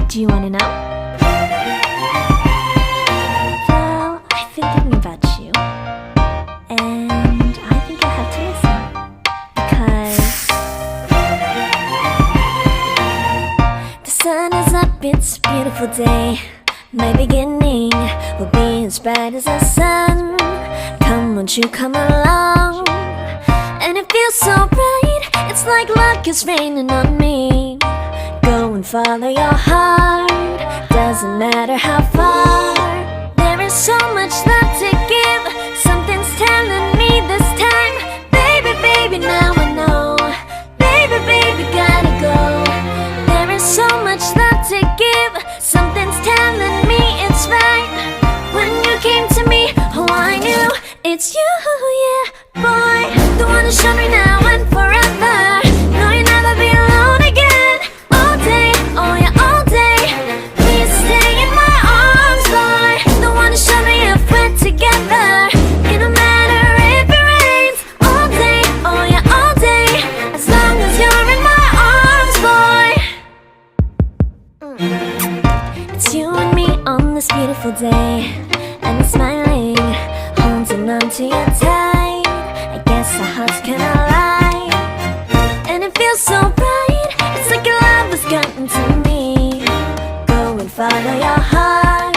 Do you wanna know? Well, I've been thinking about you, and I think I have to listen, because the sun is up, it's a beautiful day. My beginning will be as bright as the sun. Come, won't you come along? And it feels so bright, it's like luck is raining on me. Go and follow your heart, doesn't matter how far. There is so much love to give, something's telling me this time. Baby, baby, now I know. Baby, baby, gotta go. There is so much love to give, something's telling me it's right. When you came to me, oh I knew it's you, yeah, boy. The one who showed me now and forever. No, you'll never be alone again. All day, oh yeah, all day. Please stay in my arms, boy. The one who showed me if we're together. It don't matter if it rains. All day, oh yeah, all day. As long as you're in my arms, boy. It's you and me on this beautiful day, and it's smiling, holding on to you tight. I guess our hearts cannot lie, and it feels so bright, it's like your love has gotten to me. Go and follow your heart,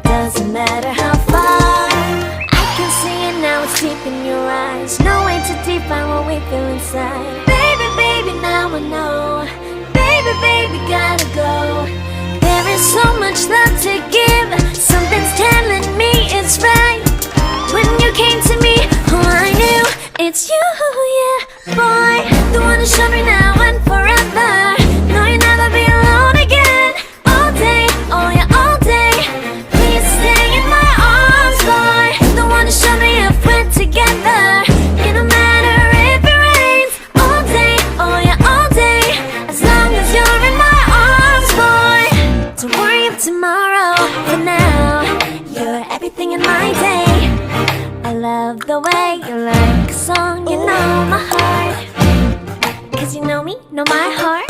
doesn't matter how far. I can see it now, it's deep in your eyes. No way to define what we feel inside. Baby, baby, now I know. Baby, baby, gotta go. There is so much love to give, something's telling me it's right. When you came to me, oh I knew it's you, yeah, boy. The one who showed me now and forever. No, you'll never be alone again. All day, oh yeah, all day. Please stay in my arms, boy. The one who showed me if we're together. It don't matter if it rains. All day, oh yeah, all day. As long as you're in my arms, boy. Don't worry of tomorrow, for now you're everything in my day. I love the way you like a song, you know my heart. Cause you know me, know my heart.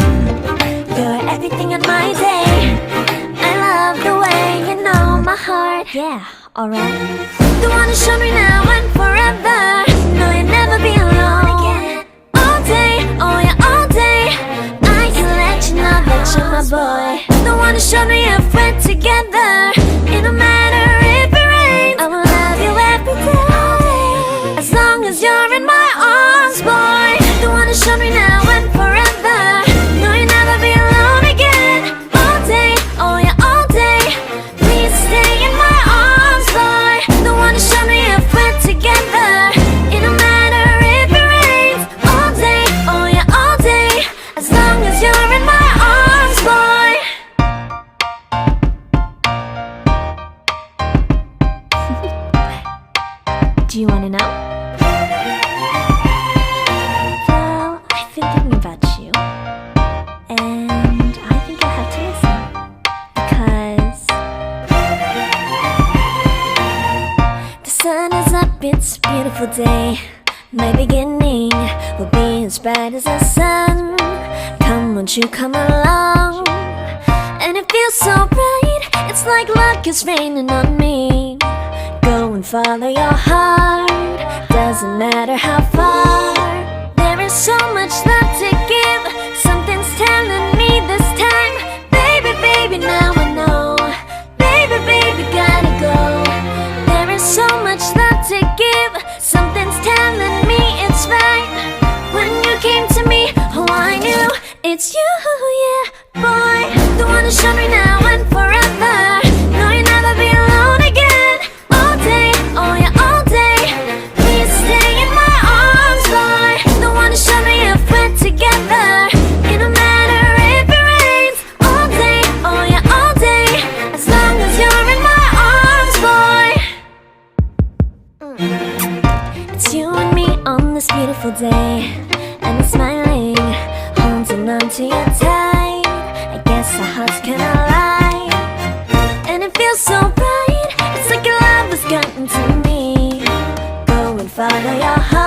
You're everything in my day. I love the way you know my heart. Yeah, alright. The one who showed me now and forever. No, you'll never be alone again. All day, oh yeah, all day. I can let you know that you're my boy. The one who showed me if we're together. It don't matter if it rains. I will love you every day. As long as you're in my arms, boy. The one who showed me now and forever. No, you'll never be alone again. All day, oh yeah, all day. Please stay in my arms, boy. The one who showed me if we're together. It don't matter if it rains. All day, oh yeah, all day. As long as you're in my arms, boy. Do you wanna know? Well, I've been thinking about you, and I think I have to listen, because the sun is up, it's a beautiful day. My beginning will be as bright as the sun. Come, won't you come along? And it feels so bright, it's like luck is raining on me. Go and follow your heart, doesn't matter how far. There is so much love to give, something's telling me this time. Baby, baby, now I know. Baby, baby, gotta go. There is so much love to give, something's telling me it's right. When you came to me, oh I knew it's you, yeah, boy. The one who showed me now and forever. No, you'll never be alone again. All day, oh yeah, all day. Please stay in my arms, boy. The one who showed me if we're together. It don't matter if it rains. All day, oh yeah, all day. As long as you're in my arms, boy. It's you and me on this beautiful day, and it's smiling, holding on to you tight. I guess our hearts cannot lie, and it feels so bright, it's like your love has gotten to me. Go and follow your heart.